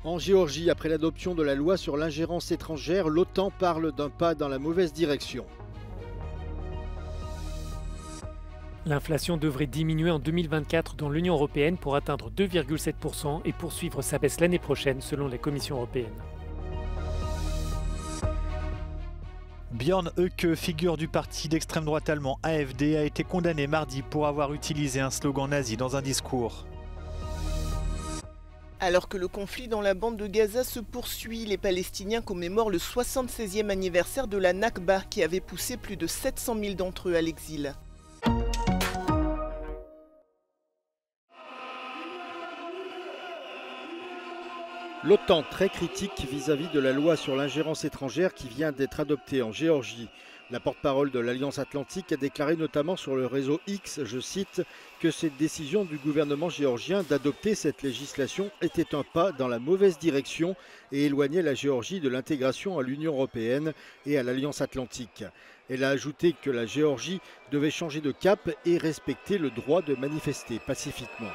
En Géorgie, après l'adoption de la loi sur l'ingérence étrangère, l'OTAN parle d'un pas dans la mauvaise direction. L'inflation devrait diminuer en 2024 dans l'Union européenne pour atteindre 2,7% et poursuivre sa baisse l'année prochaine selon la Commission européenne. Björn Höcke, figure du parti d'extrême droite allemand AfD, a été condamné mardi pour avoir utilisé un slogan nazi dans un discours. Alors que le conflit dans la bande de Gaza se poursuit, les Palestiniens commémorent le 76e anniversaire de la Nakba qui avait poussé plus de 700 000 d'entre eux à l'exil. L'OTAN très critique vis-à-vis de la loi sur l'ingérence étrangère qui vient d'être adoptée en Géorgie. La porte-parole de l'Alliance Atlantique a déclaré notamment sur le réseau X, je cite, que cette décision du gouvernement géorgien d'adopter cette législation était un pas dans la mauvaise direction et éloignait la Géorgie de l'intégration à l'Union européenne et à l'Alliance Atlantique. Elle a ajouté que la Géorgie devait changer de cap et respecter le droit de manifester pacifiquement.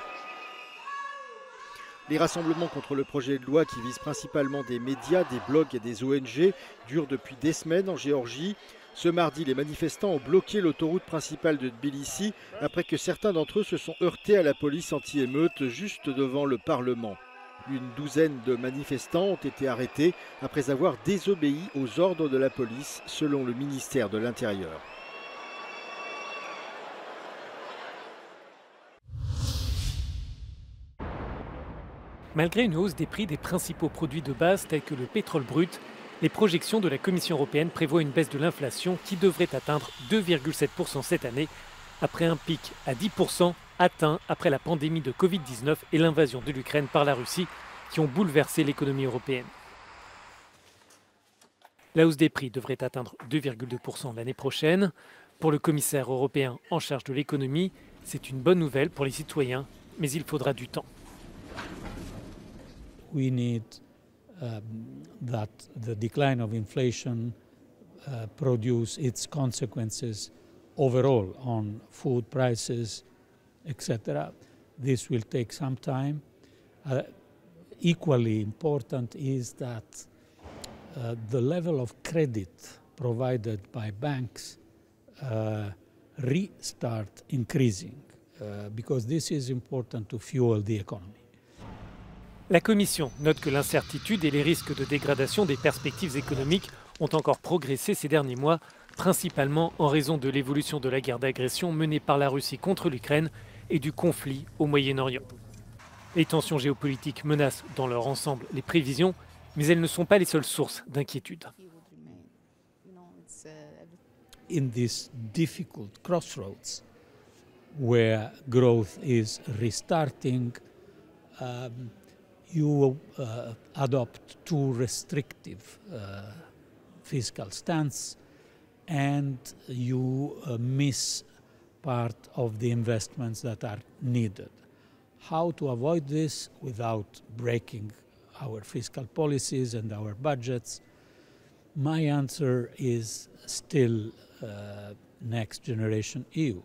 Les rassemblements contre le projet de loi qui vise principalement des médias, des blogs et des ONG durent depuis des semaines en Géorgie. Ce mardi, les manifestants ont bloqué l'autoroute principale de Tbilissi après que certains d'entre eux se sont heurtés à la police anti-émeute juste devant le Parlement. Une douzaine de manifestants ont été arrêtés après avoir désobéi aux ordres de la police, selon le ministère de l'Intérieur. Malgré une hausse des prix des principaux produits de base tels que le pétrole brut, les projections de la Commission européenne prévoient une baisse de l'inflation qui devrait atteindre 2,7% cette année, après un pic à 10% atteint après la pandémie de Covid-19 et l'invasion de l'Ukraine par la Russie qui ont bouleversé l'économie européenne. La hausse des prix devrait atteindre 2,2% l'année prochaine. Pour le commissaire européen en charge de l'économie, c'est une bonne nouvelle pour les citoyens, mais il faudra du temps. We need that the decline of inflation produce its consequences overall on food prices, etc. This will take some time. Equally important is that the level of credit provided by banks restart increasing because this is important to fuel the economy. La Commission note que l'incertitude et les risques de dégradation des perspectives économiques ont encore progressé ces derniers mois, principalement en raison de l'évolution de la guerre d'agression menée par la Russie contre l'Ukraine et du conflit au Moyen-Orient. Les tensions géopolitiques menacent dans leur ensemble les prévisions, mais elles ne sont pas les seules sources d'inquiétude. In this difficult crossroads where growth is restarting, you adopt too restrictive fiscal stance and you miss part of the investments that are needed. How to avoid this without breaking our fiscal policies and our budgets? My answer is still Next Generation EU.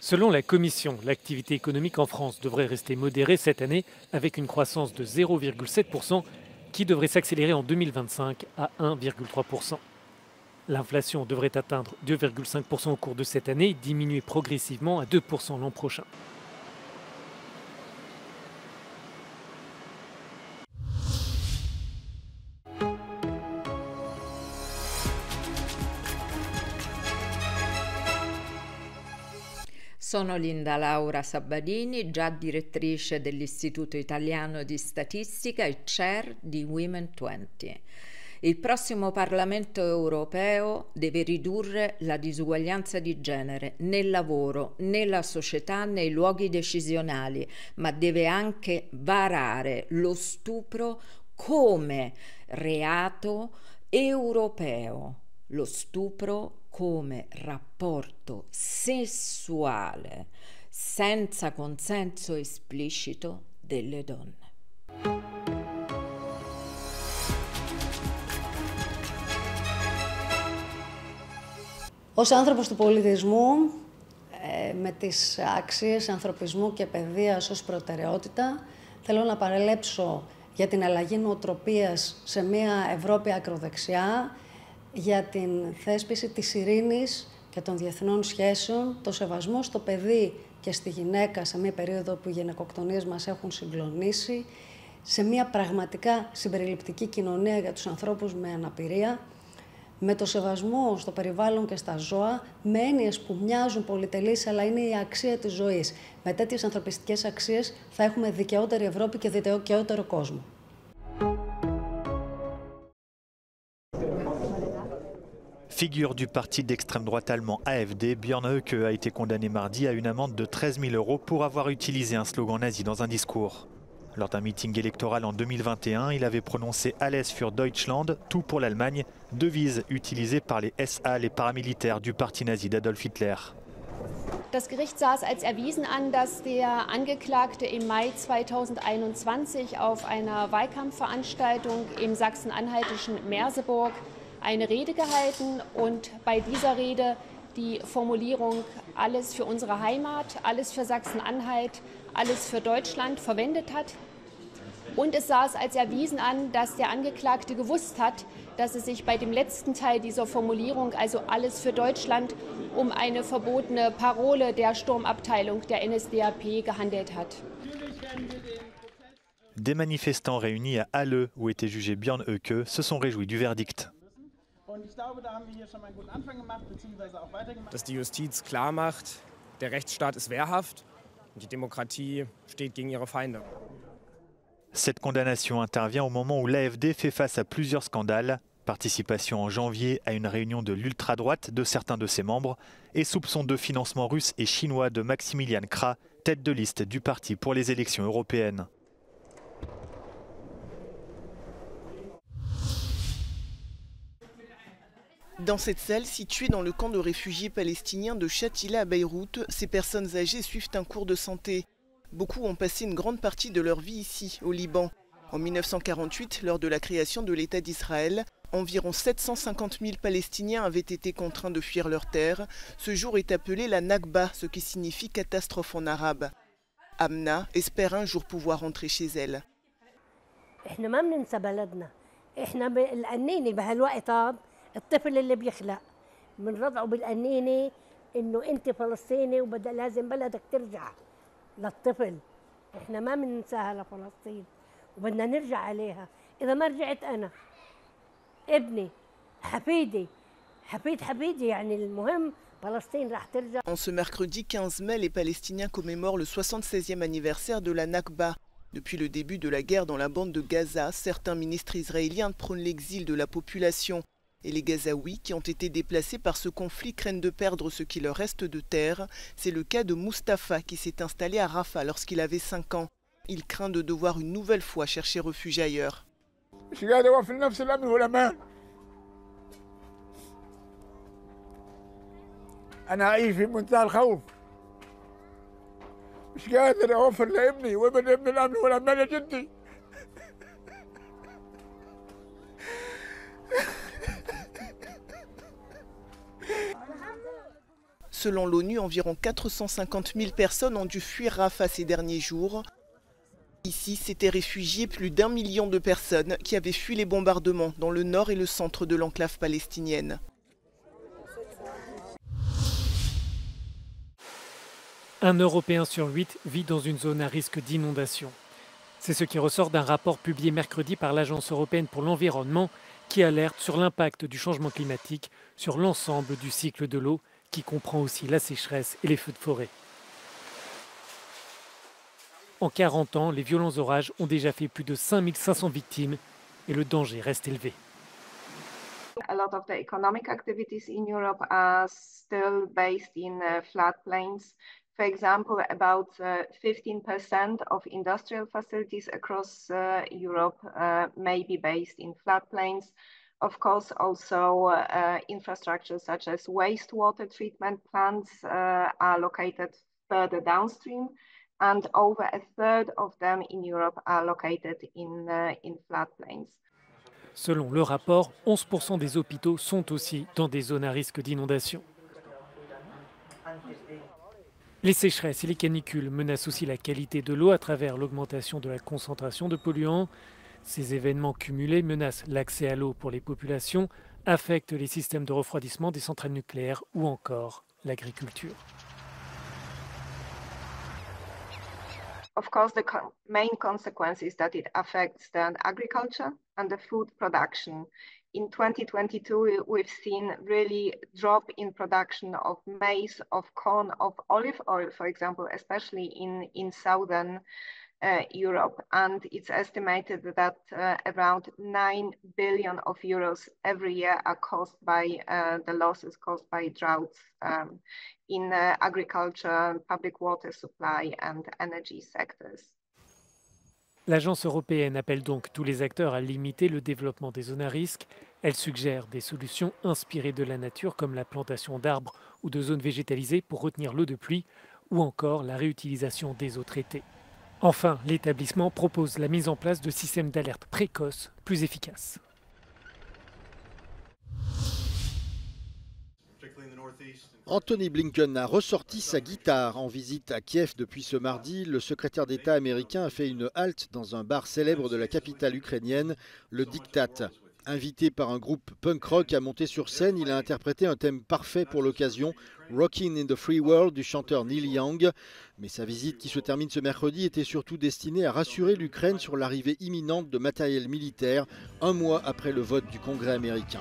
Selon la Commission, l'activité économique en France devrait rester modérée cette année avec une croissance de 0,7% qui devrait s'accélérer en 2025 à 1,3%. L'inflation devrait atteindre 2,5% au cours de cette année et diminuer progressivement à 2% l'an prochain. Sono Linda Laura Sabadini, già direttrice dell'Istituto Italiano di Statistica e chair di Women 20. Il prossimo Parlamento europeo deve ridurre la disuguaglianza di genere nel lavoro, nella società, nei luoghi decisionali, ma deve anche varare lo stupro come reato europeo. Lo stupro come rapporto sessuale senza consenso esplicito delle donne. Ως άνθρωπος του πολιτισμού, με τις αξίες ανθρωπισμού και παιδείας ως προτεραιότητα, Θέλω να παρελέψω για την αλλαγή νοοτροπίας σε μια Ευρώπη ακροδεξιά, για την θέσπιση της ειρήνης και των διεθνών σχέσεων, το σεβασμό στο παιδί και στη γυναίκα σε μια περίοδο που οι γυναικοκτονίες μας έχουν συγκλονίσει, σε μια πραγματικά συμπεριληπτική κοινωνία για τους ανθρώπους με αναπηρία, με το σεβασμό στο περιβάλλον και στα ζώα, με έννοιες που μοιάζουν πολυτελείς, αλλά είναι η αξία της ζωής. Με τέτοιες ανθρωπιστικές αξίες θα έχουμε δικαιότερη Ευρώπη και δικαιότερο κόσμο. Figure du parti d'extrême droite allemand AfD, Björn Höcke a été condamné mardi à une amende de 13 000 € pour avoir utilisé un slogan nazi dans un discours. Lors d'un meeting électoral en 2021, il avait prononcé Alles für Deutschland, tout pour l'Allemagne, devise utilisée par les SA, les paramilitaires du parti nazi d'Adolf Hitler. Das Gericht sah es als erwiesen an, dass der Angeklagte im Mai 2021 auf einer Wahlkampfveranstaltung im sachsen-anhaltischen Merseburg eine Rede gehalten und bei dieser Rede die Formulierung alles für unsere Heimat, alles für Sachsen-Anhalt, alles für Deutschland verwendet hat. Und es sah es als erwiesen an, dass der Angeklagte gewusst hat, dass es sich bei dem letzten Teil dieser Formulierung, also alles für Deutschland, um eine verbotene Parole der Sturmabteilung der NSDAP gehandelt hat. Des manifestants réunis à Halle, où était jugé Björn Höcke, se sont réjouis du verdict. Dass die Justiz klar macht, der Rechtsstaat ist wehrhaft und die Demokratie steht gegen ihre Feinde. Cette condamnation intervient au moment où l'AfD fait face à plusieurs scandales. Participation en janvier à une réunion de l'ultra-droite de certains de ses membres et soupçon de financement russe et chinois de Maximilian Krah, tête de liste du parti pour les élections européennes. Dans cette salle située dans le camp de réfugiés palestiniens de Shatila à Beyrouth, ces personnes âgées suivent un cours de santé. Beaucoup ont passé une grande partie de leur vie ici, au Liban. En 1948, lors de la création de l'État d'Israël, environ 750 000 Palestiniens avaient été contraints de fuir leur terre. Ce jour est appelé la Nakba, ce qui signifie catastrophe en arabe. Amna espère un jour pouvoir rentrer chez elle. الطفل اللي بيخلق بنرضعه بالقنينه انه انت فلسطيني وبدا لازم بلدك ترجع للطفل. احنا ما بننساها لفلسطين وبدنا نرجع عليها. اذا ما رجعت انا ابني حفيدي يعني المهم فلسطين راح ترجع. En ce mercredi 15 mai, les Palestiniens commémorent le 76e anniversaire de la Nakba. Depuis le début de la guerre dans la bande de Gaza, certains ministres israéliens prônent l'exil de la population. Et les Gazaouis qui ont été déplacés par ce conflit craignent de perdre ce qui leur reste de terre. C'est le cas de Mustapha qui s'est installé à Rafah lorsqu'il avait 5 ans. Il craint de devoir une nouvelle fois chercher refuge ailleurs. Selon l'ONU, environ 450 000 personnes ont dû fuir Rafah ces derniers jours. Ici, s'étaient réfugiés plus d'1 million de personnes qui avaient fui les bombardements dans le nord et le centre de l'enclave palestinienne. Un Européen sur 8 vit dans une zone à risque d'inondation. C'est ce qui ressort d'un rapport publié mercredi par l'Agence européenne pour l'environnement qui alerte sur l'impact du changement climatique sur l'ensemble du cycle de l'eau, qui comprend aussi la sécheresse et les feux de forêt. En 40 ans, les violents orages ont déjà fait plus de 5500 victimes et le danger reste élevé. A lot of the economic activities in Europe are still based in floodplains. For example, about 15% of industrial facilities across Europe may be based in floodplains. Of course, also infrastructure such as wastewater treatment plants are located further downstream, and over a third of them in Europe are located in floodplains. Selon le rapport, 11% des hôpitaux sont aussi dans des zones à risque d'inondation. Les sécheresses et les canicules menacent aussi la qualité de l'eau à travers l'augmentation de la concentration de polluants. Ces événements cumulés menacent l'accès à l'eau pour les populations, affectent les systèmes de refroidissement des centrales nucléaires ou encore l'agriculture. Of course, the main consequence is that it affects the agriculture and the food production. In 2022, we've seen really drop in production of maize, of corn, of olive oil, for example, especially in southern Europe. And it's estimated that around 9 billion of euros every year are caused by the losses caused by droughts in agriculture, public water supply and energy sectors. L'agence européenne appelle donc tous les acteurs à limiter le développement des zones à risque. Elle suggère des solutions inspirées de la nature comme la plantation d'arbres ou de zones végétalisées pour retenir l'eau de pluie ou encore la réutilisation des eaux traitées. Enfin, l'établissement propose la mise en place de systèmes d'alerte précoces plus efficaces. Anthony Blinken a ressorti sa guitare. En visite à Kiev depuis ce mardi, le secrétaire d'État américain a fait une halte dans un bar célèbre de la capitale ukrainienne, le Diktat. Invité par un groupe punk rock à monter sur scène, il a interprété un thème parfait pour l'occasion, Rockin' in the Free World du chanteur Neil Young. Mais sa visite qui se termine ce mercredi était surtout destinée à rassurer l'Ukraine sur l'arrivée imminente de matériel militaire, un mois après le vote du Congrès américain.